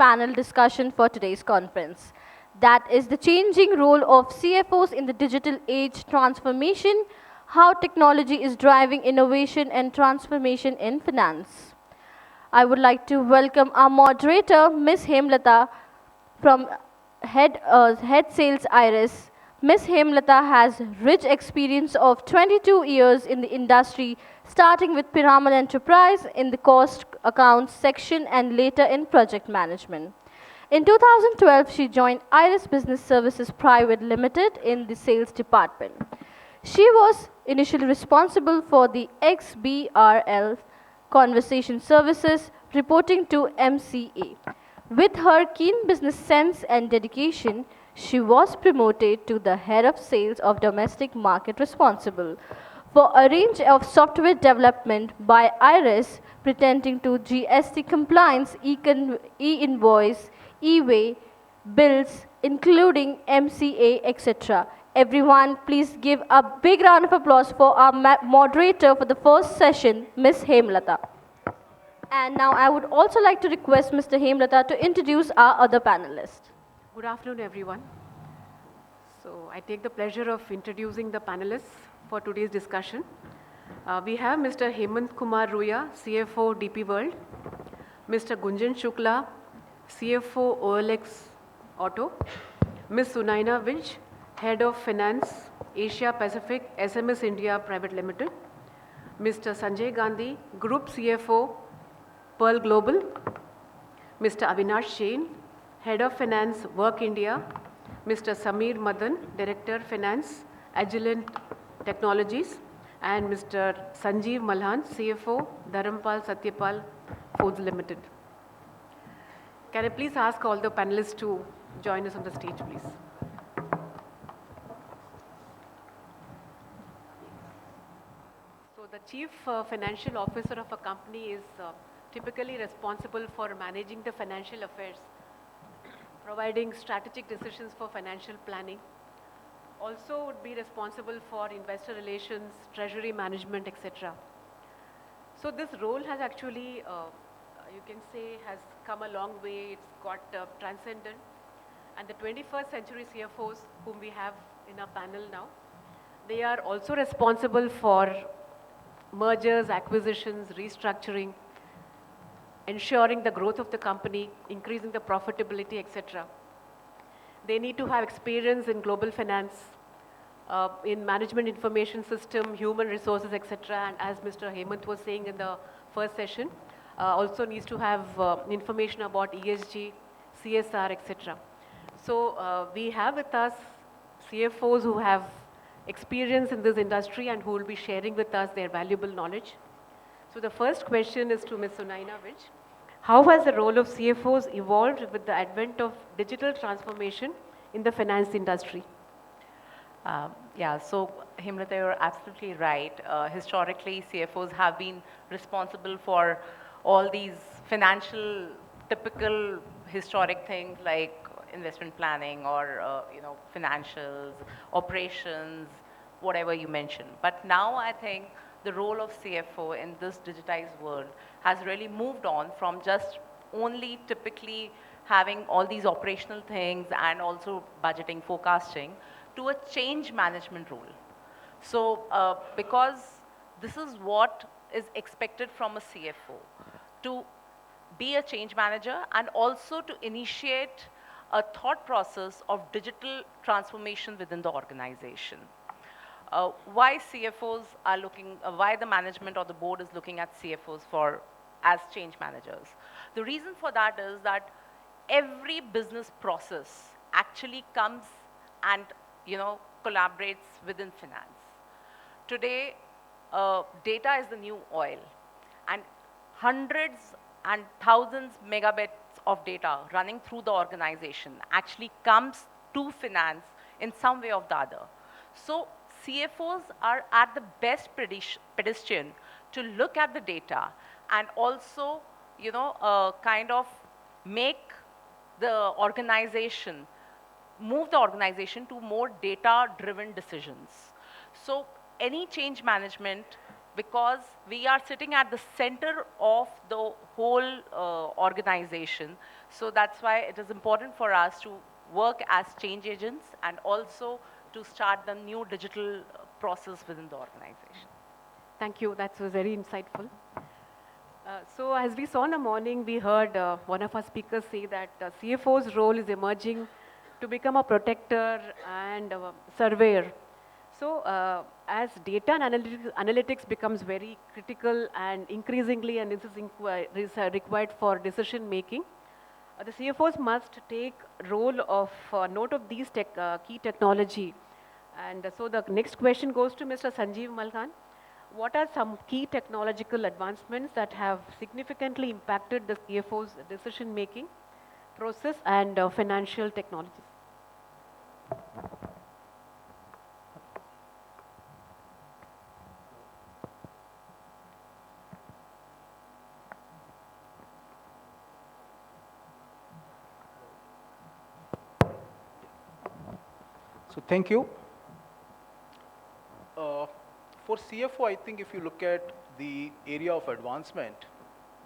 panel discussion for today's conference. That is the changing role of CFOs in the digital age transformation, how technology is driving innovation and transformation in finance. I would like to welcome our moderator, Ms. Hemalatha, from Head Sales Iris. Ms. Hemalatha has rich experience of 22 years in the industry, starting with Piramal Enterprise in the cost accounts section and later in project management. In 2012, she joined Iris Business Services Private Limited in the sales department. She was initially responsible for the XBRL conversation services, reporting to MCA. With her keen business sense and dedication, she was promoted to the head of sales of domestic market responsible for a range of software development by Iris pertaining to GST compliance, e-invoice, e-way, bills, including MCA, etc. Everyone, please give a big round of applause for our moderator for the first session, Ms. Hemalatha. And now I would also like to request Mr. Hemalatha to introduce our other panelists. Good afternoon, everyone. So I take the pleasure of introducing the panelists for today's discussion. We have Mr. Hemant Kumar Ruia, CFO DP World, Mr. Gunjan Shukla, CFO OLX Auto, Ms. Sunaina, Head of Finance, Asia Pacific, SMS India Private Limited, Mr. Sanjay Gandhi, Group CFO, Pearl Global, Mr. Avinash Jain, Head of Finance, WorkIndia, Mr. Sameer Madan, Director Finance, Agilent Technologies, and Mr. Sanjeev Malhan, CFO, Dharampal Satyapal Foods Limited. Can I please ask all the panelists to join us on the stage, please? So the Chief Financial Officer of a company is typically responsible for managing the financial affairs, providing strategic decisions for financial planning, also would be responsible for investor relations, treasury management, etc. So this role has actually, you can say, has come a long way. It's got transcendent. And the 21st century CFOs whom we have in our panel now, they are also responsible for mergers, acquisitions, restructuring, ensuring the growth of the company, increasing the profitability, etc. They need to have experience in global finance, in management information system, human resources, etc. And as Mr. Hemant was saying in the first session, also needs to have information about ESG, CSR, etc. So we have with us CFOs who have experience in this industry and who will be sharing with us their valuable knowledge. So the first question is to Ms. Sunaina, how has the role of CFOs evolved with the advent of digital transformation in the finance industry? Yeah, so Hemalatha, you're absolutely right. Historically, CFOs have been responsible for all these financial, typical historic things like investment planning or financials, operations, whatever you mentioned. But now I think the role of CFO in this digitized world has really moved on from just only typically having all these operational things and also budgeting, forecasting, to a change management role. So because this is what is expected from a CFO, to be a change manager and also to initiate a thought process of digital transformation within the organization. Why CFOs are looking, why the management or the board is looking at CFOs as change managers. The reason for that is that every business process actually comes and collaborates within finance. Today, data is the new oil, and hundreds and thousands megabits of data running through the organization actually comes to finance in some way or the other. So CFOs are at the best pedestrian to look at the data and also, kind of make the organization, move the organization to more data-driven decisions. So any change management because we are sitting at the center of the whole organization. So that's why it is important for us to work as change agents and also to start the new digital process within the organization. Thank you. That was very insightful. So as we saw in the morning, we heard one of our speakers say that CFO's role is emerging to become a protector and a surveyor. So as data and analytics becomes very critical and increasingly, and this is required for decision making, the CFOs must take role of note of these key technology. And so the next question goes to Mr. Sanjeev Malhan. What are some key technological advancements that have significantly impacted the CFO's decision making process and financial technologies? So thank you. For CFO, I think if you look at the area of advancement,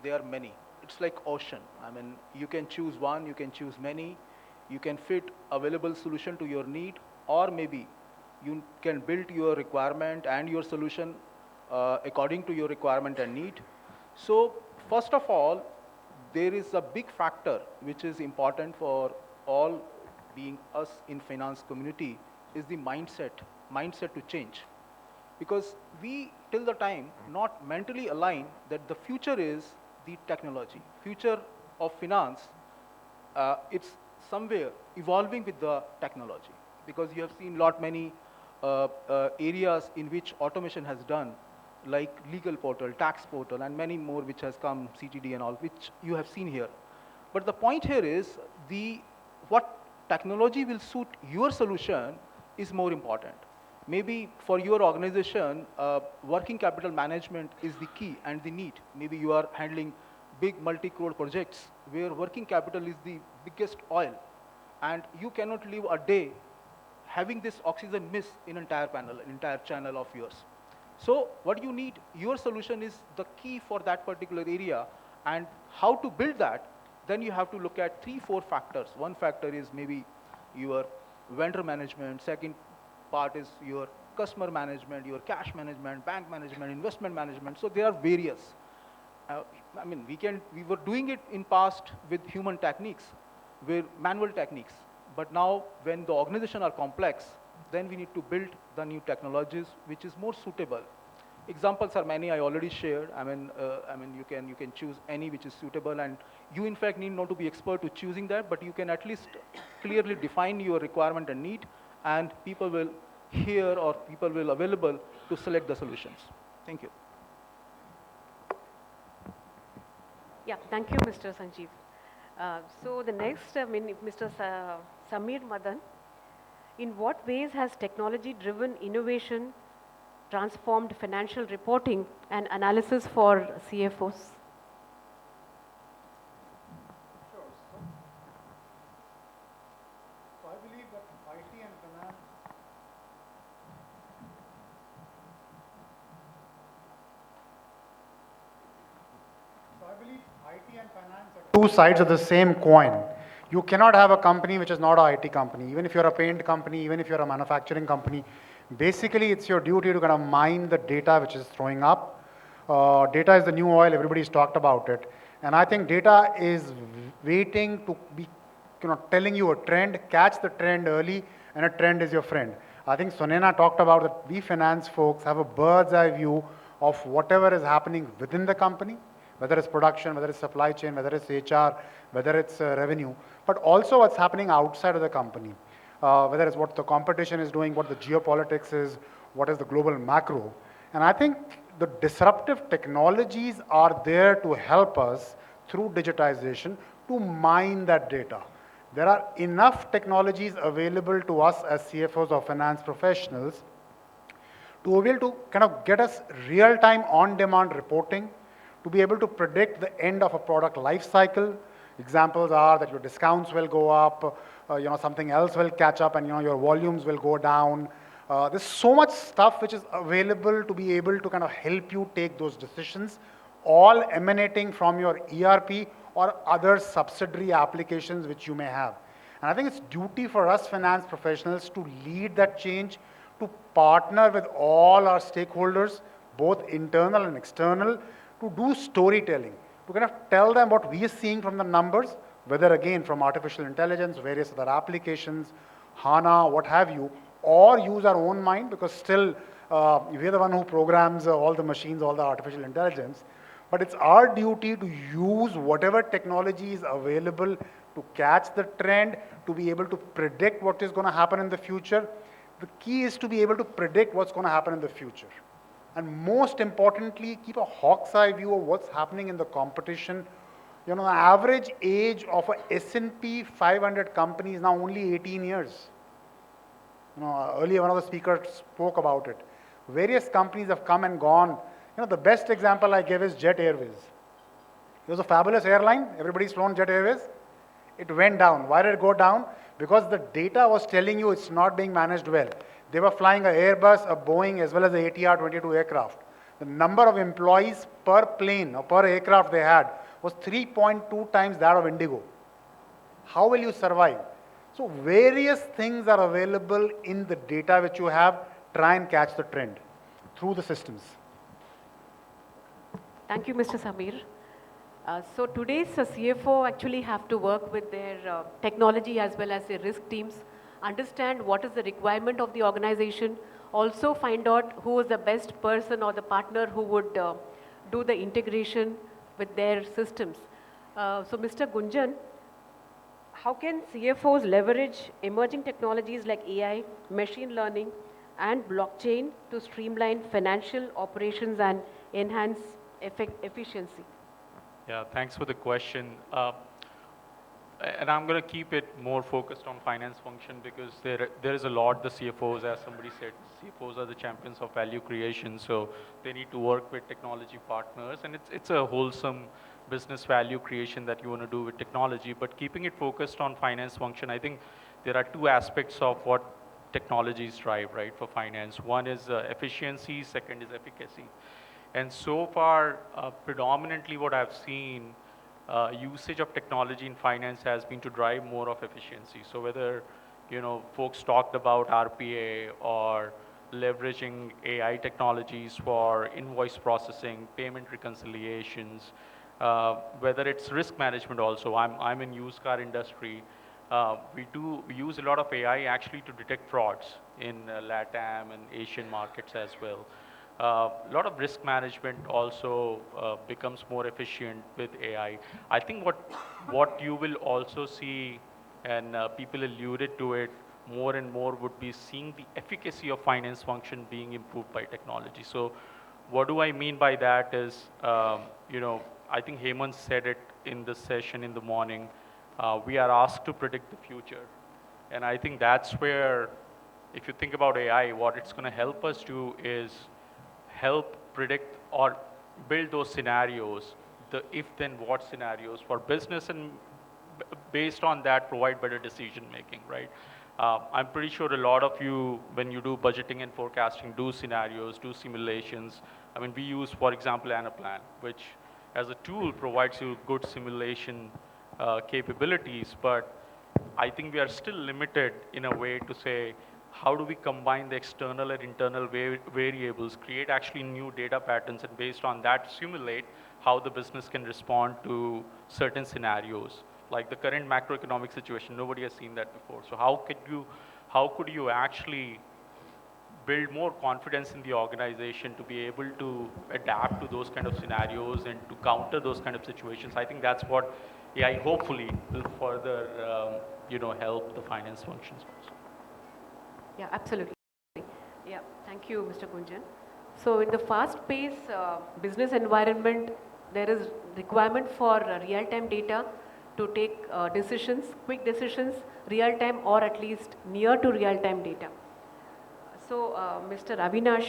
there are many. It's like ocean. I mean, you can choose one, you can choose many, you can fit available solution to your need, or maybe you can build your requirement and your solution according to your requirement and need. So first of all, there is a big factor which is important for all being us in finance community is the mindset to change. Because we, till the time, not mentally aligned that the future is the technology. Future of finance, it's somewhere evolving with the technology. Because you have seen lot many areas in which automation has done, like legal portal, tax portal, and many more which has come, CTD and all, which you have seen here. But the point here is what technology will suit your solution is more important. Maybe for your organization, working capital management is the key and the need. Maybe you are handling big multi-crore projects where working capital is the biggest oil, and you cannot live a day having this oxygen miss in entire channel of yours. So what you need, your solution is the key for that particular area, and how to build that, then you have to look at 3-4 factors. One factor is maybe your vendor management. Second part is your customer management, your cash management, bank management, investment management. So there are various. I mean, we were doing it in past with human techniques, with manual techniques. But now when the organization are complex, then we need to build the new technologies which is more suitable. Examples are many, I already shared. I mean, you can choose any which is suitable, and you in fact need not to be expert to choosing that, but you can at least clearly define your requirement and need, and people will hear or people will available to select the solutions. Thank you. Yeah, thank you, Mr. Sanjeev. So the next, Mr. Samir Madan, in what ways has technology-driven innovation transformed financial reporting and analysis for CFOs? Sure. So I believe that IT and finance are two sides of the same coin. You cannot have a company which is not an IT company. Even if you're a paint company, even if you're a manufacturing company, basically it's your duty to kind of mine the data which is throwing up. Data is the new oil, everybody's talked about it. And I think data is waiting to be telling you a trend, catch the trend early, and a trend is your friend. I think Sunaina talked about that we finance folks have a bird's eye view of whatever is happening within the company, whether it's production, whether it's supply chain, whether it's HR, whether it's revenue, but also what's happening outside of the company, whether it's what the competition is doing, what the geopolitics is, what is the global macro. And I think the disruptive technologies are there to help us through digitization to mine that data. There are enough technologies available to us as CFOs or finance professionals to be able to kind of get us real-time on-demand reporting, to be able to predict the end of a product life cycle. Examples are that your discounts will go up, something else will catch up, and your volumes will go down. There's so much stuff which is available to be able to kind of help you take those decisions, all emanating from your ERP or other subsidiary applications which you may have. And I think it's duty for us finance professionals to lead that change, to partner with all our stakeholders, both internal and external, to do storytelling, to kind of tell them what we are seeing from the numbers, whether again from artificial intelligence, various other applications, HANA, what have you, or use our own mind, because still we're the one who programs all the machines, all the artificial intelligence. But it's our duty to use whatever technology is available to catch the trend, to be able to predict what is going to happen in the future. The key is to be able to predict what's going to happen in the future. And most importantly, keep a hawk's eye view of what's happening in the competition. You know, the average age of a S&P 500 company is now only 18 years. You know, earlier one of the speakers spoke about it. Various companies have come and gone. You know, the best example I give is Jet Airways. It was a fabulous airline. Everybody's flown Jet Airways. It went down. Why did it go down? Because the data was telling you it's not being managed well. They were flying an Airbus, a Boeing, as well as the ATR-22 aircraft. The number of employees per plane or per aircraft they had was 3.2 times that of Indigo. How will you survive? So various things are available in the data which you have. Try and catch the trend through the systems. Thank you, Mr. Samir. So today's CFO actually have to work with their technology as well as their risk teams, understand what is the requirement of the organization, also find out who is the best person or the partner who would do the integration with their systems. So Mr. Gunjan, how can CFOs leverage emerging technologies like AI, machine learning, and blockchain to streamline financial operations and enhance efficiency? Yeah, thanks for the question. And I'm going to keep it more focused on finance function because there is a lot the CFOs, as somebody said, CFOs are the champions of value creation, so they need to work with technology partners, and it's a wholesome business value creation that you want to do with technology. But keeping it focused on finance function, I think there are two aspects of what technologies drive, right, for finance. One is efficiency, second is efficacy. And so far, predominantly what I've seen, usage of technology in finance has been to drive more of efficiency. So whether, you know, folks talked about RPA or leveraging AI technologies for invoice processing, payment reconciliations, whether it's risk management also. I'm in used car industry. We use a lot of AI actually to detect frauds in LATAM and Asian markets as well. A lot of risk management also becomes more efficient with AI. I think what you will also see, and people alluded to it more and more, would be seeing the efficacy of finance function being improved by technology. So what do I mean by that is, you know, I think Hemant said it in the session in the morning, we are asked to predict the future. And I think that's where, if you think about AI, what it's going to help us do is help predict or build those scenarios, the if then what scenarios for business, and based on that provide better decision making, right? I'm pretty sure a lot of you, when you do budgeting and forecasting, do scenarios, do simulations. I mean, we use, for example, Anaplan, which as a tool provides you good simulation capabilities, but I think we are still limited in a way to say, how do we combine the external and internal variables, create actually new data patterns, and based on that simulate how the business can respond to certain scenarios. Like the current macroeconomic situation, nobody has seen that before. So how could you actually build more confidence in the organization to be able to adapt to those kind of scenarios and to counter those kind of situations? I think that's what AI hopefully will further you know, help the finance functions also. Yeah, absolutely. Yeah, thank you, Mr. Gunjan. So in the fast-paced business environment, there is requirement for real-time data to take decisions, quick decisions, real-time or at least near to real-time data. So, Mr. Avinash,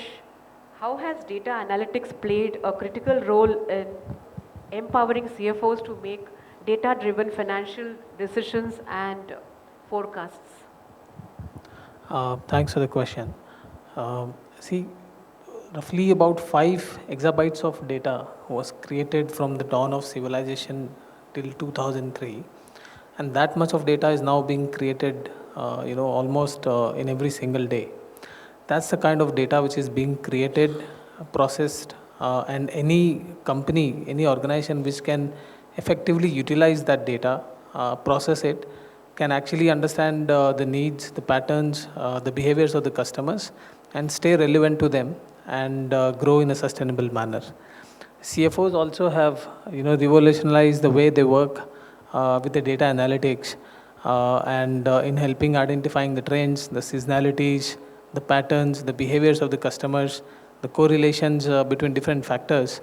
how has data analytics played a critical role in empowering CFOs to make data-driven financial decisions and forecasts? Thanks for the question. See, roughly about 5 exabytes of data was created from the dawn of civilization till 2003, and that much of data is now being created, almost in every single day. That's the kind of data which is being created, processed, and any company, any organization which can effectively utilize that data, process it, can actually understand the needs, the patterns, the behaviors of the customers, and stay relevant to them and grow in a sustainable manner. CFOs also have, revolutionized the way they work with the data analytics and in helping identifying the trends, the seasonalities, the patterns, the behaviors of the customers, the correlations between different factors,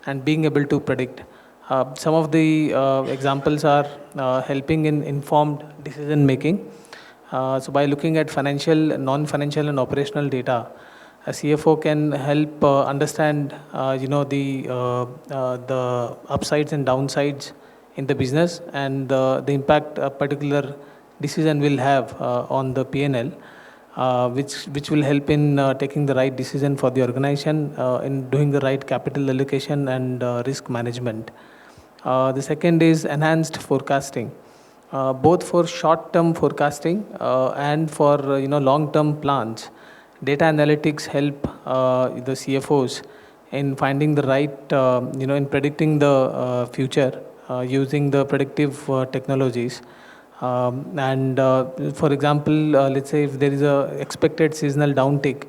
and being able to predict. Some of the examples are helping in informed decision making. So by looking at financial, non-financial and operational data, a CFO can help understand, the upsides and downsides in the business and the impact a particular decision will have on the P&L, which will help in taking the right decision for the organization, in doing the right capital allocation and risk management. The second is enhanced forecasting, both for short-term forecasting and for long-term plans. Data analytics help the CFOs in finding the right, in predicting the future using the predictive technologies. For example, let's say if there is a expected seasonal downtick,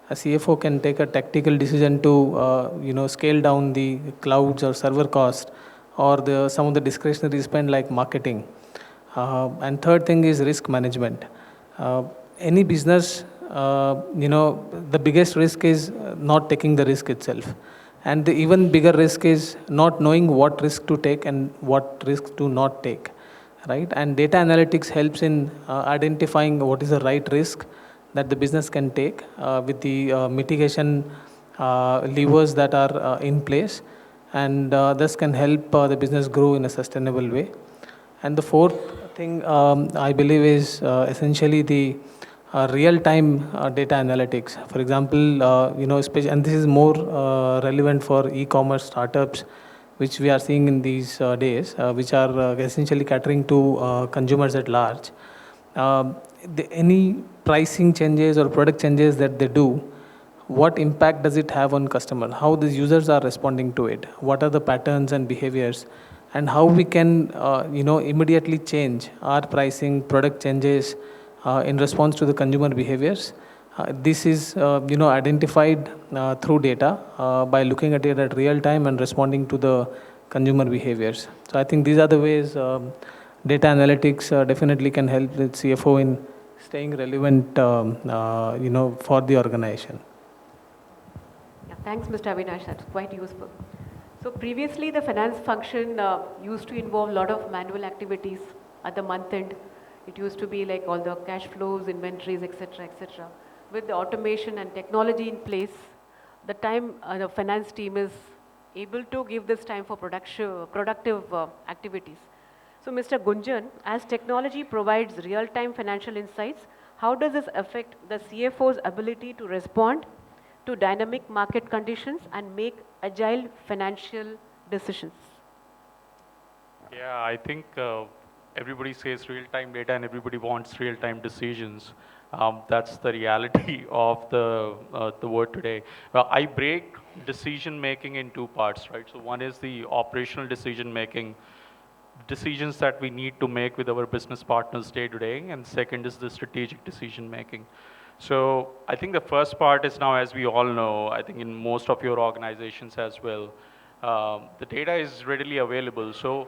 a CFO can take a tactical decision to, scale down the clouds or server cost or some of the discretionary spend like marketing. And third thing is risk management. Any business, the biggest risk is not taking the risk itself. And the even bigger risk is not knowing what risk to take and what risk to not take, right? And data analytics helps in identifying what is the right risk that the business can take with the mitigation levers that are in place, and this can help the business grow in a sustainable way. And the fourth thing I believe is essentially the real-time data analytics. For example, especially, and this is more relevant for e-commerce startups, which we are seeing in these days, which are essentially catering to consumers at large. Any pricing changes or product changes that they do, what impact does it have on customer? How the users are responding to it? What are the patterns and behaviors? And how we can, immediately change our pricing, product changes in response to the consumer behaviors. This is, identified through data by looking at it at real time and responding to the consumer behaviors. So I think these are the ways data analytics definitely can help the CFO in staying relevant, for the organization. Yeah, thanks, Mr. Avinash. That's quite useful. So previously, the finance function used to involve a lot of manual activities at the month end. It used to be like all the cash flows, inventories, etc., etc. With the automation and technology in place, the time the finance team is able to give this time for productive activities. So, Mr. Gunjan, as technology provides real-time financial insights, how does this affect the CFO's ability to respond to dynamic market conditions and make agile financial decisions? Yeah, I think everybody says real-time data and everybody wants real-time decisions. That's the reality of the word today. Well, I break decision making in two parts, right? So one is the operational decision making, decisions that we need to make with our business partners day to day, and second is the strategic decision making. So I think the first part is now, as we all know, I think in most of your organizations as well, the data is readily available. So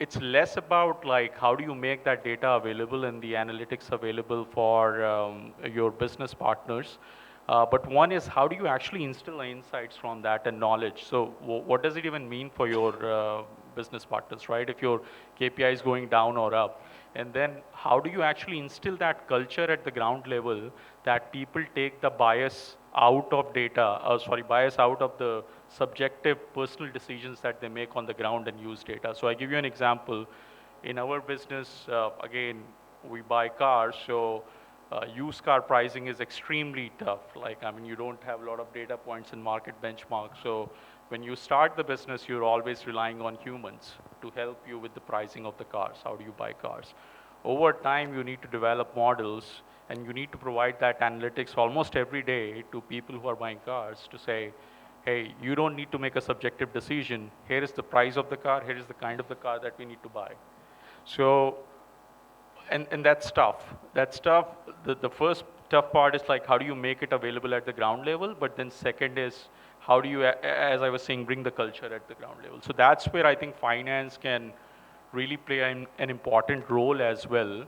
it's less about like how do you make that data available and the analytics available for your business partners. But one is how do you actually instill insights from that and knowledge. So what does it even mean for your business partners, right? If your KPI is going down or up. And then how do you actually instill that culture at the ground level that people take the bias out of data, bias out of the subjective personal decisions that they make on the ground and use data. So I give you an example. In our business, again, we buy cars. So Used car pricing is extremely tough. Like, I mean, you don't have a lot of data points and market benchmarks. So when you start the business, you're always relying on humans to help you with the pricing of the cars. How do you buy cars? Over time, you need to develop models and you need to provide that analytics almost every day to people who are buying cars to say, hey, you don't need to make a subjective decision. Here is the price of the car. Here is the kind of the car that we need to buy. So, and that's tough. That's tough. The first tough part is like, how do you make it available at the ground level? But then second is, how do you, as I was saying, bring the culture at the ground level? So that's where I think finance can really play an important role as well,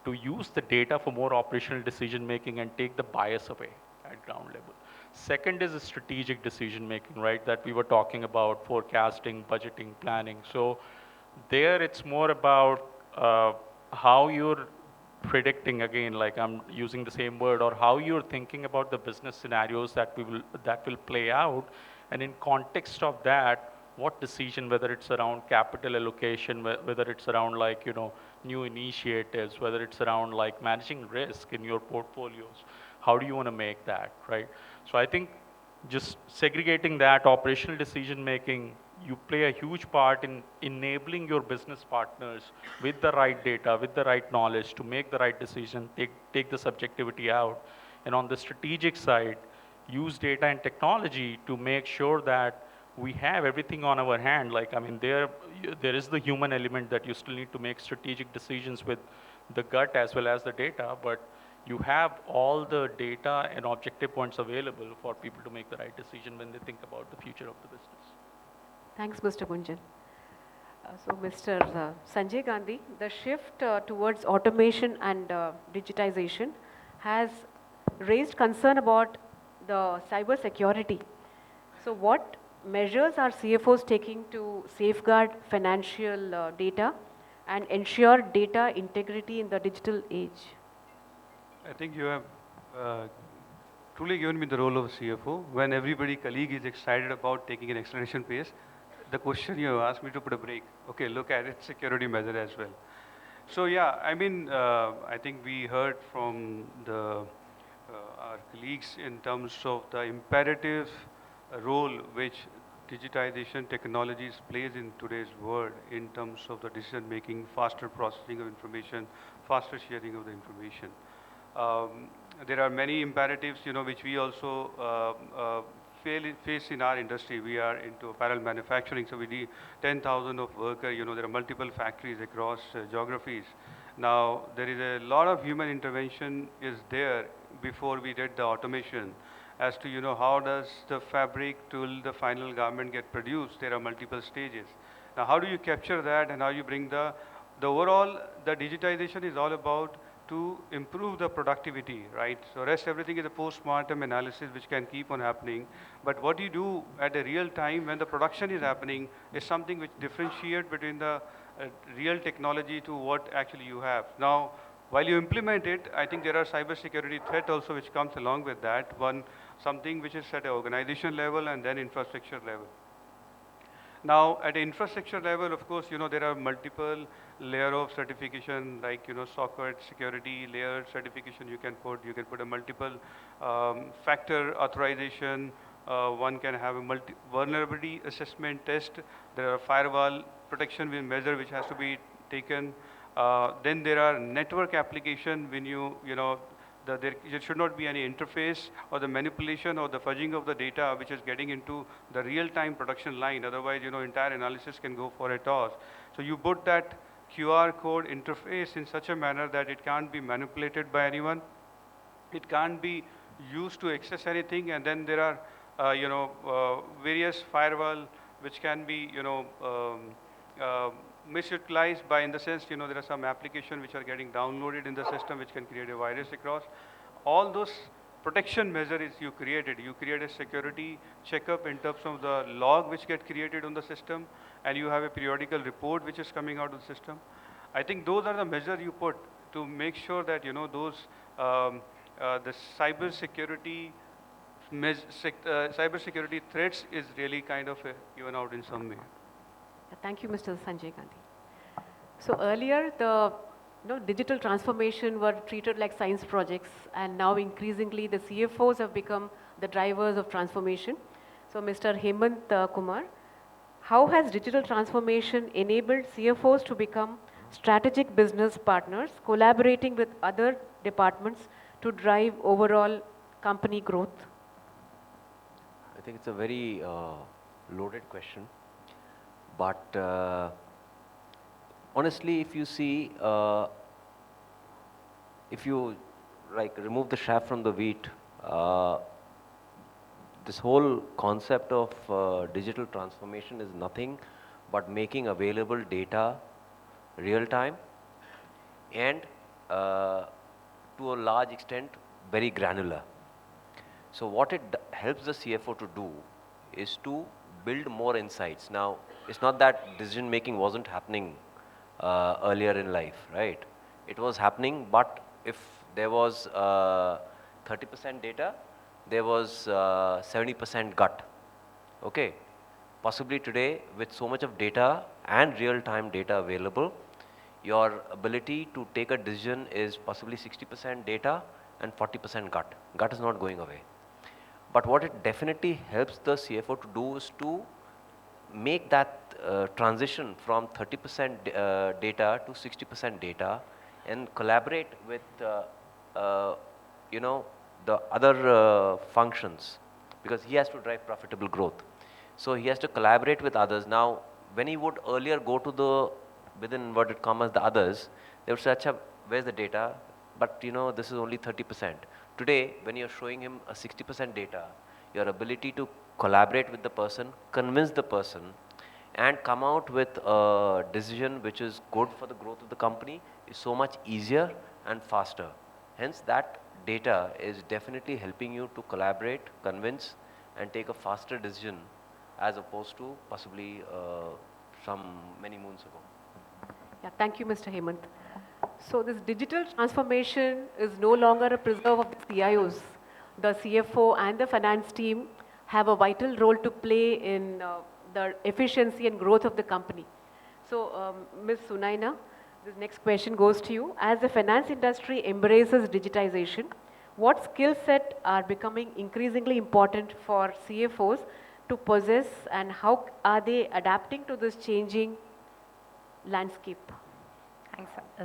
to use the data for more operational decision making and take the bias away at ground level. Second is a strategic decision making, right? That we were talking about, forecasting, budgeting, planning. So there it's more about how you're predicting, again, like I'm using the same word, or how you're thinking about the business scenarios that will play out, and in context of that, what decision, whether it's around capital allocation, whether it's around like, you know, new initiatives, whether it's around like managing risk in your portfolios, how do you want to make that, right? So I think just segregating that operational decision making, you play a huge part in enabling your business partners with the right data, with the right knowledge to make the right decision, take the subjectivity out. And on the strategic side, use data and technology to make sure that we have everything on our hand. Like, I mean, there is the human element that you still need to make strategic decisions with the gut as well as the data, but you have all the data and objective points available for people to make the right decision when they think about the future of the business. Thanks, Mr. Gunjan. So, Mr. Sanjay Gandhi, the shift towards automation and digitization has raised concern about the cyber security. So, what measures are CFOs taking to safeguard financial data and ensure data integrity in the digital age? I think you have truly given me the role of CFO. When everybody, colleague is excited about taking an acceleration pace, the question you asked me to put a break. Okay, look at its security measure as well. So yeah, I mean, I think we heard from our colleagues in terms of the imperative role which digitization technologies plays in today's world in terms of the decision making, faster processing of information, faster sharing of the information. There are many imperatives, you know, which we also face in our industry. We are into apparel manufacturing, so we need 10,000 of workers. You know, there are multiple factories across geographies. Now, there is a lot of human intervention is there before we did the automation as to, you know, how does the fabric till the final garment get produced. There are multiple stages. Now, how do you capture that and how you bring the overall, the digitization is all about to improve the productivity, right? So rest everything is a post-mortem analysis which can keep on happening. But what you do at a real time when the production is happening is something which differentiates between the real technology to what actually you have. Now, while you implement it, I think there are cybersecurity threat also which comes along with that. One, something which is at an organization level and then infrastructure level. Now, at infrastructure level, of course, you know, there are multiple layer of certification, like, you know, socket security layer certification you can put a multiple factor authorization. One can have a vulnerability assessment test. There are firewall protection measure which has to be taken. Then there are network application when you know, there should not be any interface or the manipulation or the fudging of the data which is getting into the real-time production line. Otherwise, you know, entire analysis can go for a toss. So you put that QR code interface in such a manner that it can't be manipulated by anyone. It can't be used to access anything. And then there are, you know, various firewall which can be, you know, misutilized by, in the sense, you know, there are some applications which are getting downloaded in the system which can create a virus across. All those protection measures you created. You create a security checkup in terms of the log which get created on the system, and you have a periodical report which is coming out of the system. I think those are the measures you put to make sure that, you know, those the cybersecurity threats is really kind of given out in some way. Thank you, Mr. Sanjay Gandhi. So earlier, the digital transformation were treated like science projects, and now increasingly the CFOs have become the drivers of transformation. So Mr. Hemant Kumar, how has digital transformation enabled CFOs to become strategic business partners, collaborating with other departments to drive overall company growth? I think it's a very loaded question, but honestly, if you see, if you like remove the chaff from the wheat, this whole concept of digital transformation is nothing but making available data real time and to a large extent very granular. So what it helps the CFO to do is to build more insights. Now, it's not that decision making wasn't happening earlier in life, right? It was happening, but if there was 30% data, there was 70% gut, okay? Possibly today, with so much of data and real-time data available, your ability to take a decision is possibly 60% data and 40% gut. Gut is not going away. But what it definitely helps the CFO to do is to make that transition from 30% data to 60% data and collaborate with the other functions, because he has to drive profitable growth. So he has to collaborate with others. Now, when he would earlier go to the, within inverted commas, the others, they would say, "Acha, where's the data? But this is only 30%. Today, when you're showing him a 60% data, your ability to collaborate with the person, convince the person, and come out with a decision which is good for the growth of the company is so much easier and faster. Hence, that data is definitely helping you to collaborate, convince, and take a faster decision as opposed to possibly some many moons ago. Yeah, thank you, Mr. Hemant. So this digital transformation is no longer a preserve of the CIOs. The CFO and the finance team have a vital role to play in the efficiency and growth of the company. So, Ms. Sunaina, this next question goes to you. As the finance industry embraces digitization, what skill set are becoming increasingly important for CFOs to possess, and how are they adapting to this changing landscape?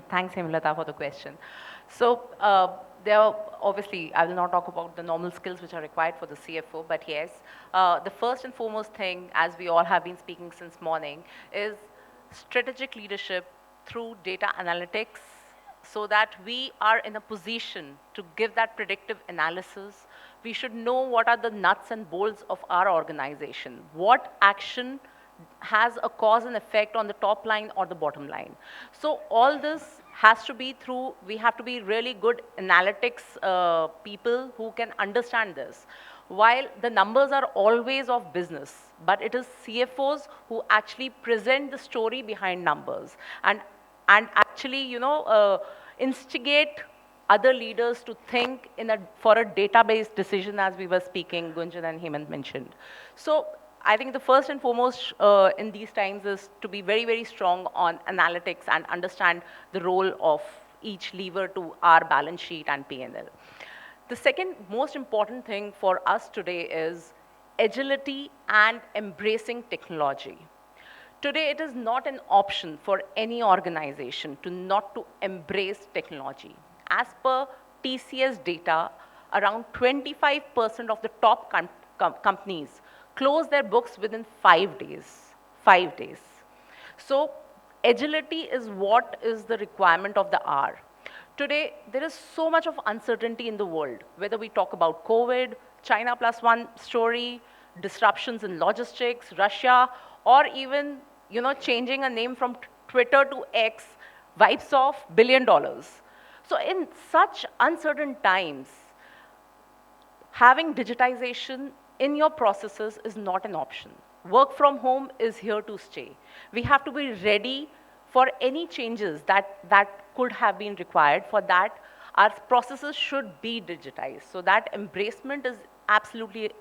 Thanks, Hemalatha, for the question. So, there are obviously, I will not talk about the normal skills which are required for the CFO, but yes, the first and foremost thing, as we all have been speaking since morning, is strategic leadership through data analytics, so that we are in a position to give that predictive analysis. We should know what are the nuts and bolts of our organization, what action has a cause and effect on the top line or the bottom line. So all this has to be through, we have to be really good analytics people who can understand this. While the numbers are always of business, but it is CFOs who actually present the story behind numbers and actually, instigate other leaders to think for a database decision, as we were speaking, Gunjan and Hemant mentioned. So I think the first and foremost in these times is to be very, very strong on analytics and understand the role of each lever to our balance sheet and P&L. The second most important thing for us today is agility and embracing technology. Today, it is not an option for any organization not to embrace technology. As per TCS data, around 25% of the top companies close their books within 5 days. 5 days. So agility is what is the requirement of the hour. Today, there is so much of uncertainty in the world, whether we talk about COVID, China +1 story, disruptions in logistics, Russia, or even changing a name from Twitter to X, wipes off $1 billion. So in such uncertain times, having digitization in your processes is not an option. Work from home is here to stay. We have to be ready for any changes that could have been required. For that, our processes should be digitized. So that embracement is absolutely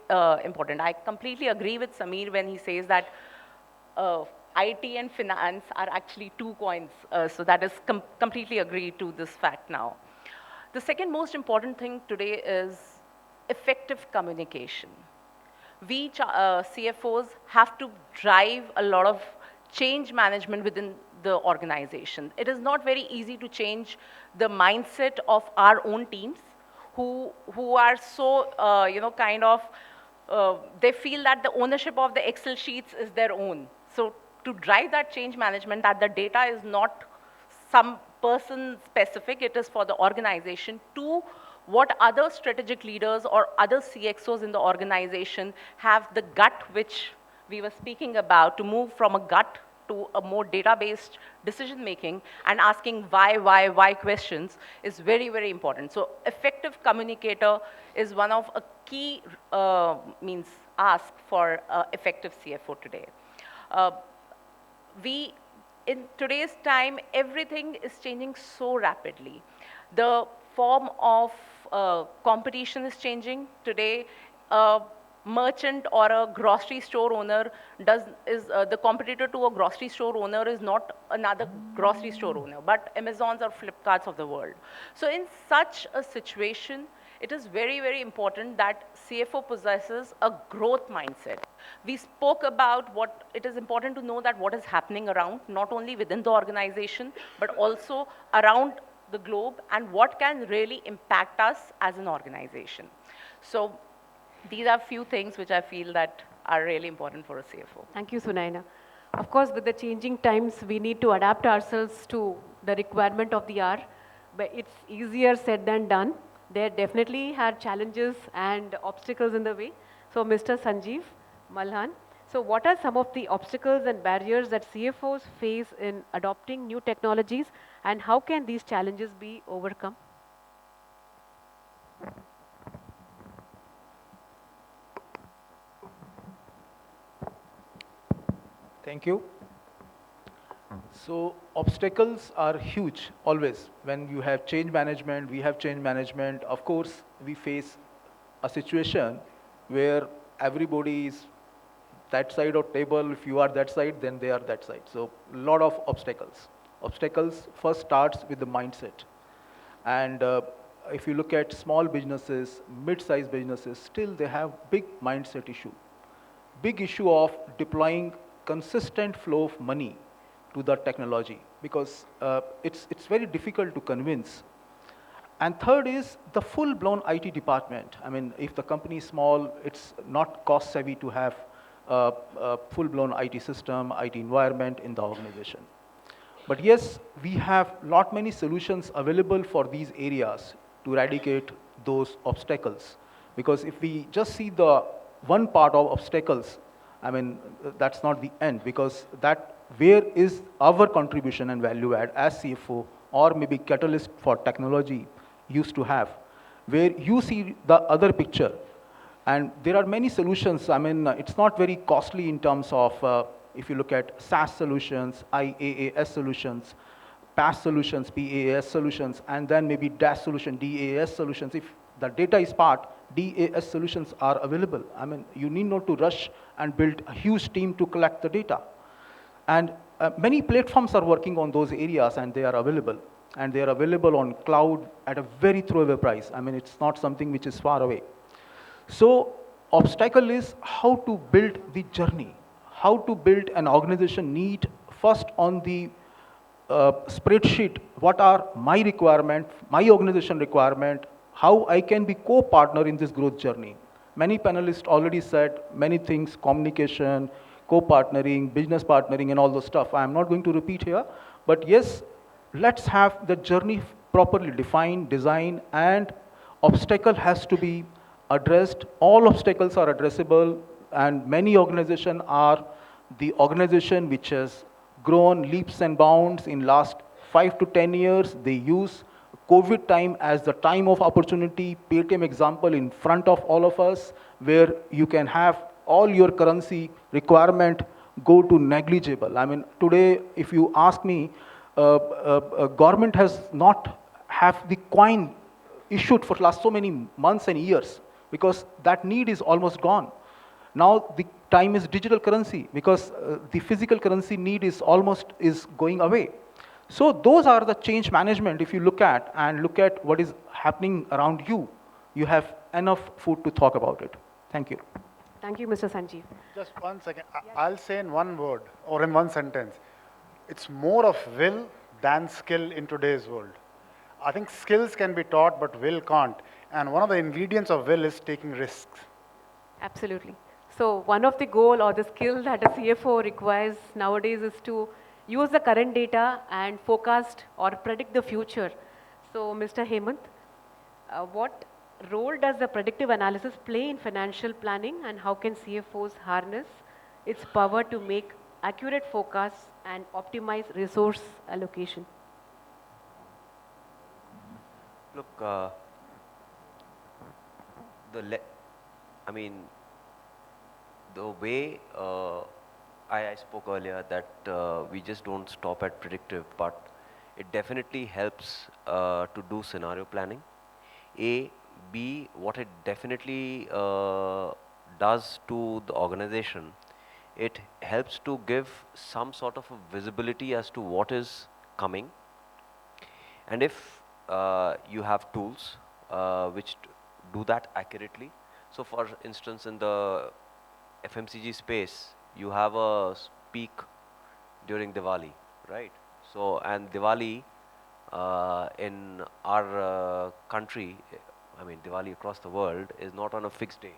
important. I completely agree with Samir when he says that IT and finance are actually two coins. So that is completely agreed to this fact now. The second most important thing today is effective communication. We CFOs have to drive a lot of change management within the organization. It is not very easy to change the mindset of our own teams who are so, they feel that the ownership of the Excel sheets is their own. So to drive that change management, that the data is not some person specific, it is for the organization. Two, what other strategic leaders or other CXOs in the organization have the gut, which we were speaking about, to move from a gut to a more data-based decision making and asking why questions is very, very important. So effective communicator is one of a key ask for effective CFO today. In today's time, everything is changing so rapidly. The form of competition is changing. Today, a merchant or a grocery store owner the competitor to a grocery store owner is not another grocery store owner, but Amazons or Flipkarts of the world. So in such a situation, it is very, very important that CFO possesses a growth mindset. We spoke about what it is important to know, that what is happening around, not only within the organization, but also around the globe, and what can really impact us as an organization. So these are few things which I feel that are really important for a CFO. Thank you, Sunaina. Of course, with the changing times, we need to adapt ourselves to the requirement of the hour, but it's easier said than done. There definitely had challenges and obstacles in the way. So Mr. Sanjeev, Malhan, so what are some of the obstacles and barriers that CFOs face in adopting new technologies, and how can these challenges be overcome? Thank you. So obstacles are huge always. When you have change management, we have change management. Of course, we face a situation where everybody is that side of table. If you are that side, then they are that side. So a lot of obstacles. Obstacles first starts with the mindset. And if you look at small businesses, mid-sized businesses, still they have big mindset issue. Big issue of deploying consistent flow of money to the technology, because it's very difficult to convince. And third is the full-blown IT department. I mean, if the company is small, it's not cost-savvy to have a full-blown IT system, IT environment in the organization. But yes, we have many solutions available for these areas to eradicate those obstacles. Because if we just see the one part of obstacles, I mean, that's not the end, because that where is our contribution and value add as CFO, or maybe catalyst for technology used to have, where you see the other picture. And there are many solutions. I mean, it's not very costly in terms of, if you look at SaaS solutions, IaaS solutions, PaaS solutions, PaaS solutions, and then maybe DaaS solution, DaaS solutions. If the data is part, DaaS solutions are available. I mean, you need not to rush and build a huge team to collect the data. And many platforms are working on those areas, and they are available. And they are available on cloud at a very throwaway price. I mean, it's not something which is far away. So obstacle is how to build the journey, how to build an organization need first on the spreadsheet, what are my requirements, my organization requirement, how I can be co-partner in this growth journey. Many panelists already said many things, communication, co-partnering, business partnering, and all those stuff. I'm not going to repeat here, but yes, let's have the journey properly defined, designed, and obstacle has to be addressed. All obstacles are addressable, and many organizations are the organization which has grown leaps and bounds in last 5 to 10 years. They use COVID time as the time of opportunity. Paytm example in front of all of us, where you can have all your currency requirement go to negligible. I mean, today, if you ask me, government has not have the coin issued for last so many months and years, because that need is almost gone. Now the time is digital currency because the physical currency need is going away. So those are the change management. If you look at what is happening around you, you have enough food to talk about it. Thank you. Thank you, Mr. Sanjeev. Just 1 second. I'll say in one word or in one sentence. It's more of will than skill in today's world. I think skills can be taught, but will can't. And one of the ingredients of will is taking risks. Absolutely. So one of the goal or the skill that a CFO requires nowadays is to use the current data and forecast or predict the future. So Mr. Hemant, what role does the predictive analysis play in financial planning, and how can CFOs harness its power to make accurate forecasts and optimize resource allocation? Look, I mean, the way I spoke earlier that we just don't stop at predictive, but it definitely helps to do scenario planning. A, B, what it definitely does to the organization, it helps to give some sort of a visibility as to what is coming. And if you have tools which do that accurately, so for instance in the FMCG space, you have a peak during Diwali, right? So, and Diwali in our country, I mean Diwali across the world is not on a fixed day.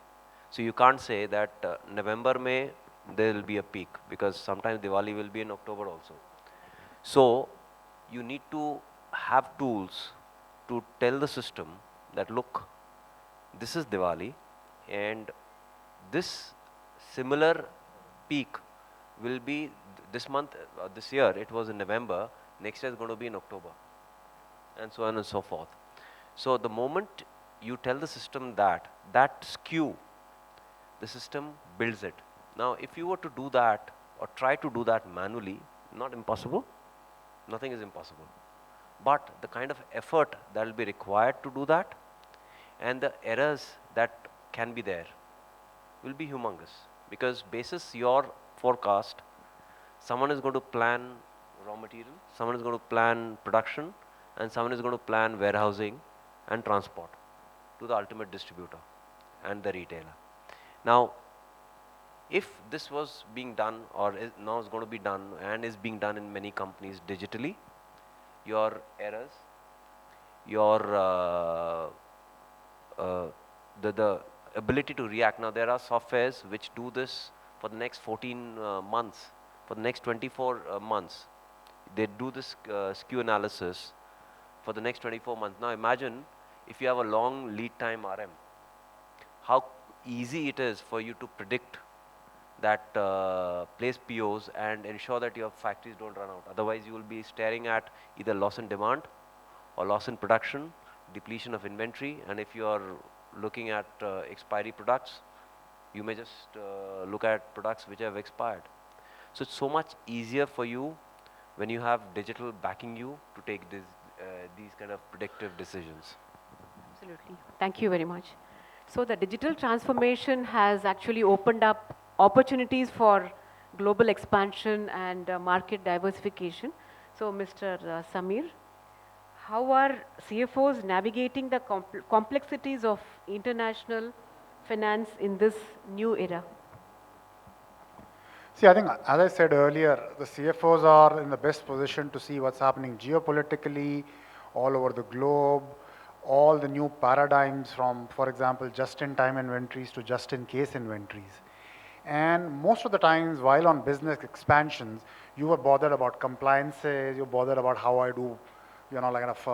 So you can't say that November, May, there will be a peak, because sometimes Diwali will be in October also. So you need to have tools to tell the system that, look, this is Diwali and this similar peak will be this month, this year it was in November, next year is going to be in October, and so on and so forth. So the moment you tell the system that skew, the system builds it. Now if you were to do that or try to do that manually, not impossible, nothing is impossible. But the kind of effort that will be required to do that and the errors that can be there will be humongous, because basis your forecast, someone is going to plan raw material, someone is going to plan production, and someone is going to plan warehousing and transport to the ultimate distributor and the retailer. Now, if this was being done or is now is going to be done and is being done in many companies digitally, your errors, your the ability to react. Now there are softwares which do this for the next 14 months, for the next 24 months. They do this skew analysis for the next 24 months. Now imagine if you have a long lead time RM, how easy it is for you to predict that, place POs and ensure that your factories don't run out. Otherwise you will be staring at either loss in demand or loss in production, depletion of inventory, and if you are looking at expiry products, you may just look at products which have expired. So it's so much easier for you when you have digital backing you to take these kind of predictive decisions. Absolutely. Thank you very much. So the digital transformation has actually opened up opportunities for global expansion and market diversification. So Mr. Samir, how are CFOs navigating the complexities of international finance in this new era? See, I think, as I said earlier, the CFOs are in the best position to see what's happening geopolitically all over the globe, all the new paradigms from, for example, just-in-time inventories to just-in-case inventories. And most of the times, while on business expansions, you were bothered about compliances, you're bothered about how I do, like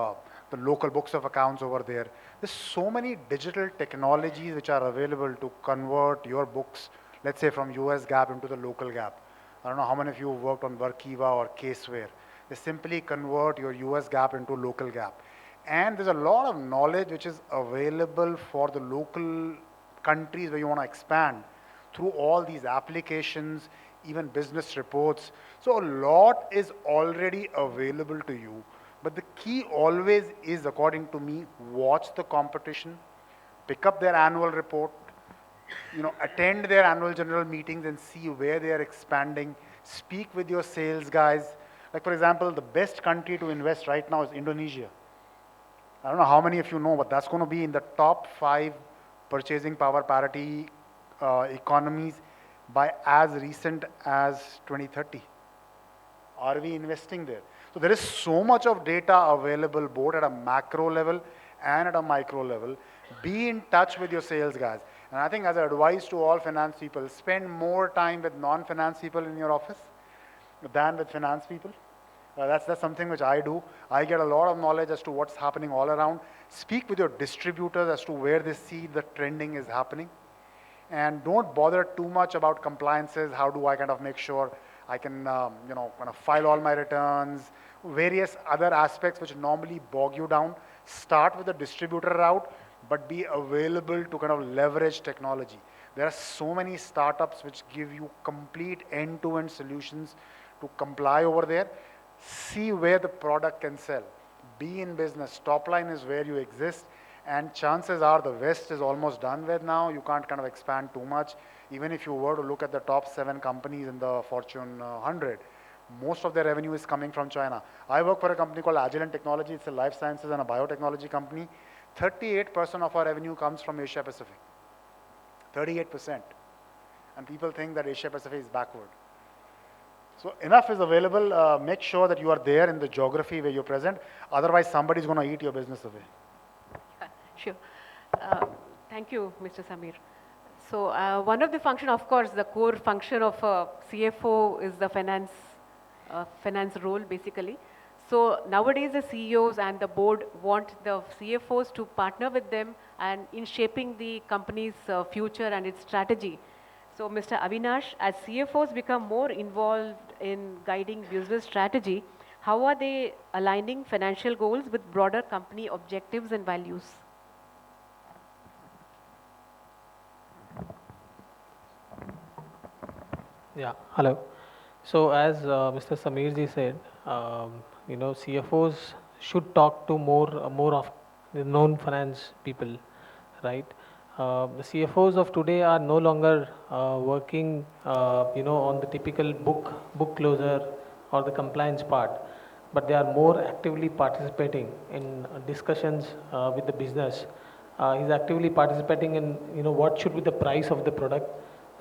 the local books of accounts over there. There's so many digital technologies which are available to convert your books, let's say from US GAAP into the local GAAP. I don't know how many of you have worked on WorkIndia or Caseware. They simply convert your US GAAP into local GAAP. And there's a lot of knowledge which is available for the local countries where you want to expand through all these applications, even business reports. So a lot is already available to you. But the key always is, according to me, watch the competition, pick up their annual report, attend their annual general meetings and see where they are expanding. Speak with your sales guys. Like for example, the best country to invest right now is Indonesia. I don't know how many of you know, but that's going to be in the top 5 purchasing power parity economies by as recent as 2030. Are we investing there? So there is so much of data available both at a macro level and at a micro level. Be in touch with your sales guys. And I think as an advice to all finance people, spend more time with non-finance people in your office than with finance people. That's something which I do. I get a lot of knowledge as to what's happening all around. Speak with your distributors as to where they see the trending is happening. And don't bother too much about compliances. How do I kind of make sure I can, kind of file all my returns, various other aspects which normally bog you down. Start with the distributor route, but be available to kind of leverage technology. There are so many startups which give you complete end-to-end solutions to comply over there. See where the product can sell. Be in business. Top line is where you exist. And chances are the West is almost done with now. You can't kind of expand too much. Even if you were to look at the top 7 companies in the Fortune 100, most of their revenue is coming from China. I work for a company called Agilent Technology. It's a life sciences and a biotechnology company. 38% of our revenue comes from Asia Pacific. 38%. And people think that Asia Pacific is backward. So enough is available. Make sure that you are there in the geography where you're present. Otherwise, somebody's going to eat your business away. Sure. Thank you, Mr. Samir. So one of the function, of course, the core function of a CFO is the finance role, basically. So nowadays, the CEOs and the board want the CFOs to partner with them and in shaping the company's future and its strategy. So Mr. Avinash, as CFOs become more involved in guiding business strategy, how are they aligning financial goals with broader company objectives and values? Yeah, hello. So as Mr. Samirji said, CFOs should talk to more of the known finance people, right? The CFOs of today are no longer working, on the typical book closure or the compliance part, but they are more actively participating in discussions with the business. He's actively participating in, what should be the price of the product,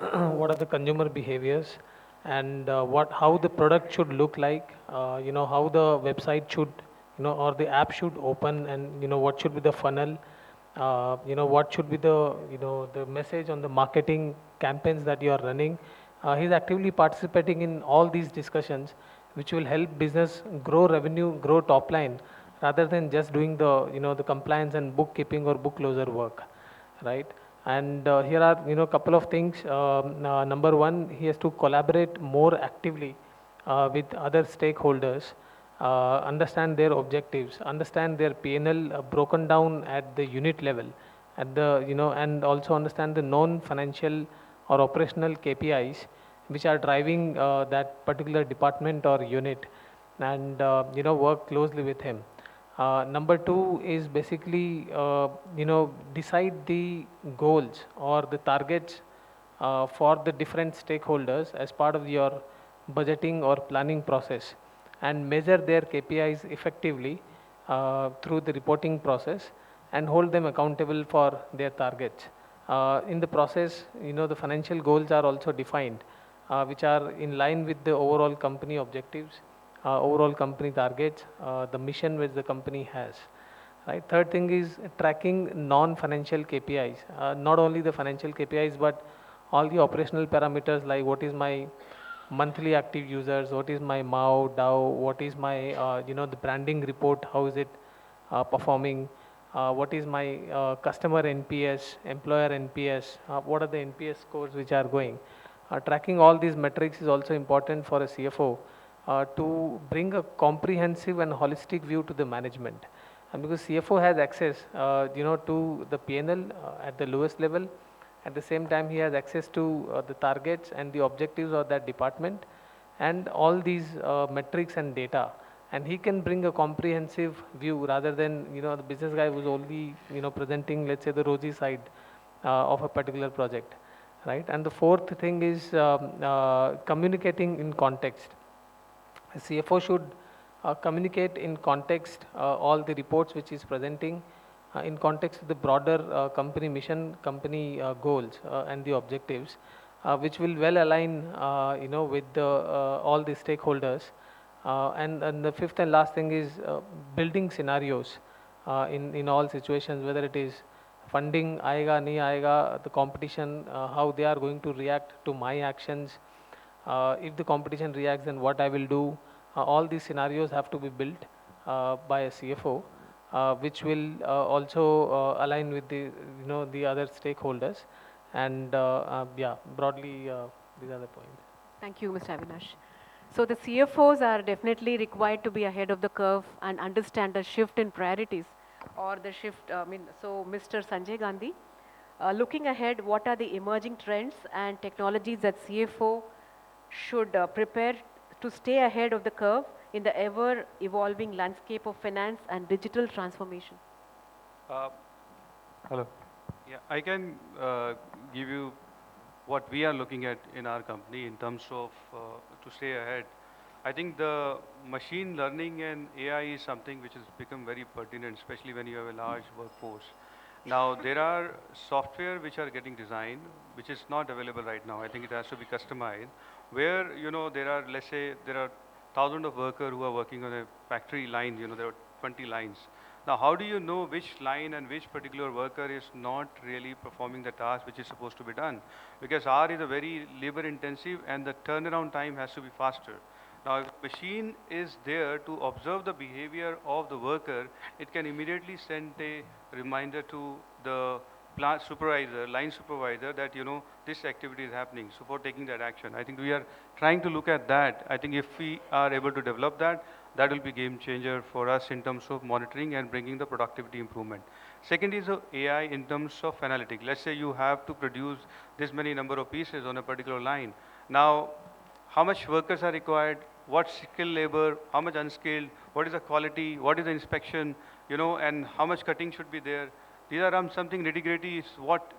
what are the consumer behaviors, and how the product should look like, how the website should, or the app should open, and what should be the funnel, what should be the, the message on the marketing campaigns that you are running. He's actively participating in all these discussions, which will help business grow revenue, grow top line, rather than just doing the, the compliance and bookkeeping or book closure work, right? And here are, couple of things. Number one, he has to collaborate more actively with other stakeholders, understand their objectives, understand their P&L broken down at the unit level, at the, and also understand the non-financial or operational KPIs which are driving that particular department or unit, and work closely with him. Number two is basically, decide the goals or the targets for the different stakeholders as part of your budgeting or planning process, and measure their KPIs effectively through the reporting process, and hold them accountable for their targets. In the process, the financial goals are also defined, which are in line with the overall company objectives, overall company targets, the mission which the company has. Right. Third thing is tracking non-financial KPIs, not only the financial KPIs, but all the operational parameters, like what is my monthly active users, what is my MAU, DAO, what is my, the branding report, how is it performing, what is my customer NPS, employer NPS, what are the NPS scores which are going. Tracking all these metrics is also important for a CFO to bring a comprehensive and holistic view to the management. And because CFO has access, to the P&L at the lowest level, at the same time he has access to the targets and the objectives of that department, and all these metrics and data. And he can bring a comprehensive view rather than, the business guy who's only, presenting, let's say, the rosy side. of a particular project, right? And the fourth thing is communicating in context. A CFO should communicate in context all the reports which is presenting in context of the broader company mission, company goals and the objectives, which will well align, with all the stakeholders. And the fifth and last thing is building scenarios in all situations, whether it is funding aega, nahi aega, the competition, how they are going to react to my actions. If the competition reacts, then what I will do. All these scenarios have to be built by a CFO, which will also align with the other stakeholders. And yeah, broadly, these are the points. Thank you, Mr. Avinash. So the CFOs are definitely required to be ahead of the curve and understand the shift in priorities or the shift, so Mr. Sanjay Gandhi, looking ahead, what are the emerging trends and technologies that CFO should prepare to stay ahead of the curve in the ever evolving landscape of finance and digital transformation? Hello. Yeah, I can give you what we are looking at in our company in terms of to stay ahead. I think the machine learning and AI is something which has become very pertinent, especially when you have a large workforce. Now, there are software which are getting designed, which is not available right now. I think it has to be customized, where, there are, let's say, there are thousands of workers who are working on a factory line, there are 20 lines. Now, how do you know which line and which particular worker is not really performing the task which is supposed to be done? Because R is a very labor intensive and the turnaround time has to be faster. Now, if machine is there to observe the behavior of the worker, it can immediately send a reminder to the plant supervisor, line supervisor, that this activity is happening. So for taking that action, I think we are trying to look at that. I think if we are able to develop that, that will be game changer for us in terms of monitoring and bringing the productivity improvement. Second is AI in terms of analytics. Let's say you have to produce this many number of pieces on a particular line. Now, how much workers are required, what skilled labor, how much unskilled, what is the quality, what is the inspection, and how much cutting should be there. These are something nitty-gritty is what,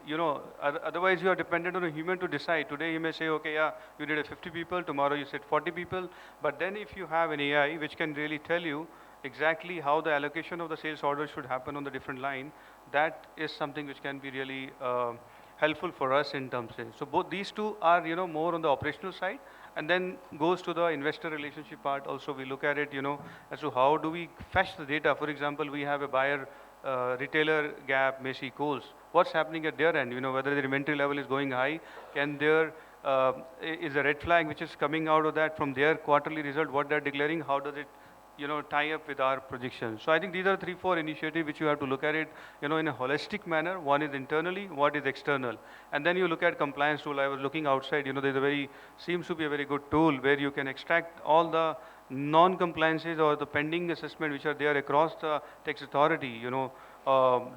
otherwise you are dependent on a human to decide. Today you may say, okay, yeah, you did 50 people, tomorrow you said 40 people. But then if you have an AI which can really tell you exactly how the allocation of the sales order should happen on the different line, that is something which can be really helpful for us in terms of. So both these two are, more on the operational side, and then goes to the investor relationship part. Also, we look at it, as to how do we fetch the data. For example, we have a buyer retailer gap, Macy Coles. What's happening at their end? Whether the inventory level is going high, can there is a red flag which is coming out of that from their quarterly result, what they're declaring, how does it tie up with our projections. So I think these are 3-4 initiatives which you have to look at it, in a holistic manner. One is internally, what is external. And then you look at compliance tool. I was looking outside, there's seems to be a very good tool where you can extract all the non-compliances or the pending assessment which are there across the tax authority,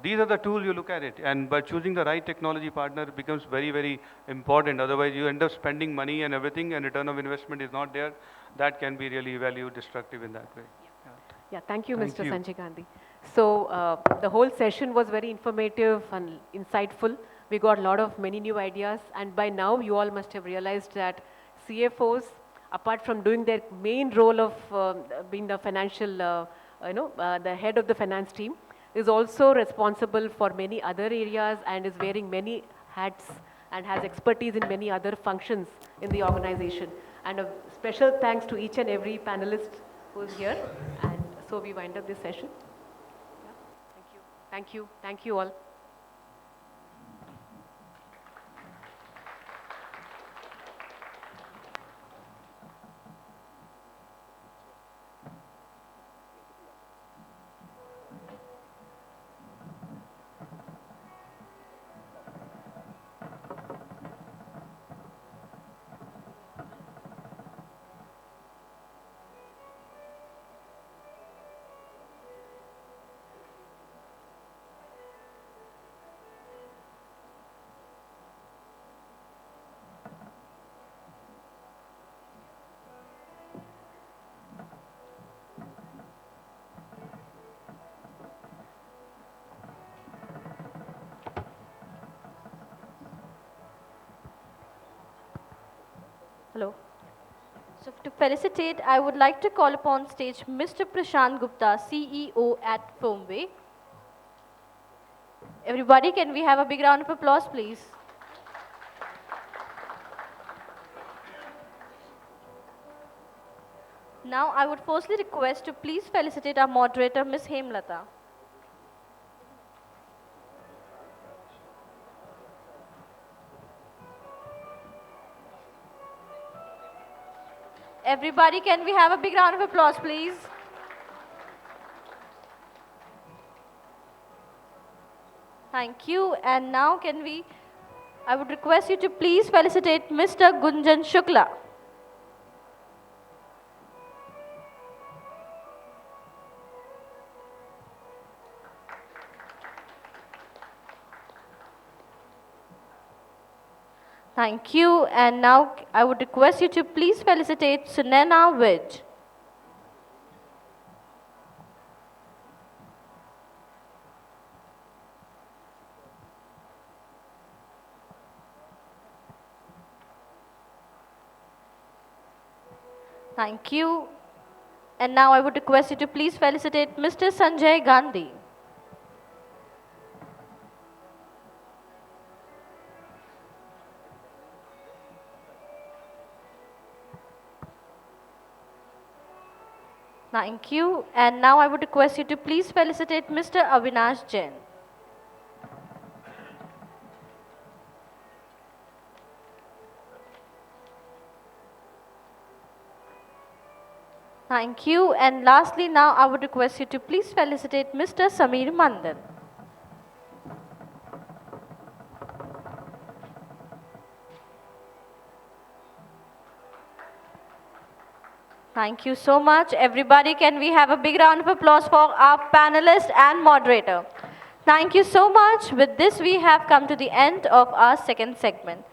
these are the tools you look at it. And by choosing the right technology partner becomes very, very important. Otherwise, you end up spending money and everything and return of investment is not there. That can be really value destructive in that way. Yeah, thank you, Thank Mr. you. Sanjay Gandhi. So the whole session was very informative and insightful. We got a lot of many new ideas, and by now you all must have realized that CFOs, apart from doing their main role of being the financial, the head of the finance team, is also responsible for many other areas and is wearing many hats and has expertise in many other functions in the organization. And a special thanks to each and every panelist who's here. And so we wind up this session. Yeah. Thank you. Thank you. Thank you all. Hello. So to felicitate, I would like to call upon stage Mr. Prashant Gupta, CEO at Firmway. Everybody, can we have a big round of applause, please? Now, I would firstly request to please felicitate our moderator, Ms. Hemalatha. Everybody, can we have a big round of applause, please? Thank you. And now I would request you to please felicitate Mr. Gunjan Shukla. Thank you. And now I would request you to please felicitate Sunaina Widge. Thank you. And now I would request you to please felicitate Mr. Sanjay Gandhi. Thank you. And now I would request you to please felicitate Mr. Avinash Jain. Thank you. And lastly, now I would request you to please felicitate Mr. Samir Madan. Thank you so much. Everybody, can we have a big round of applause for our panelist and moderator? Thank you so much. With this, we have come to the end of our second segment.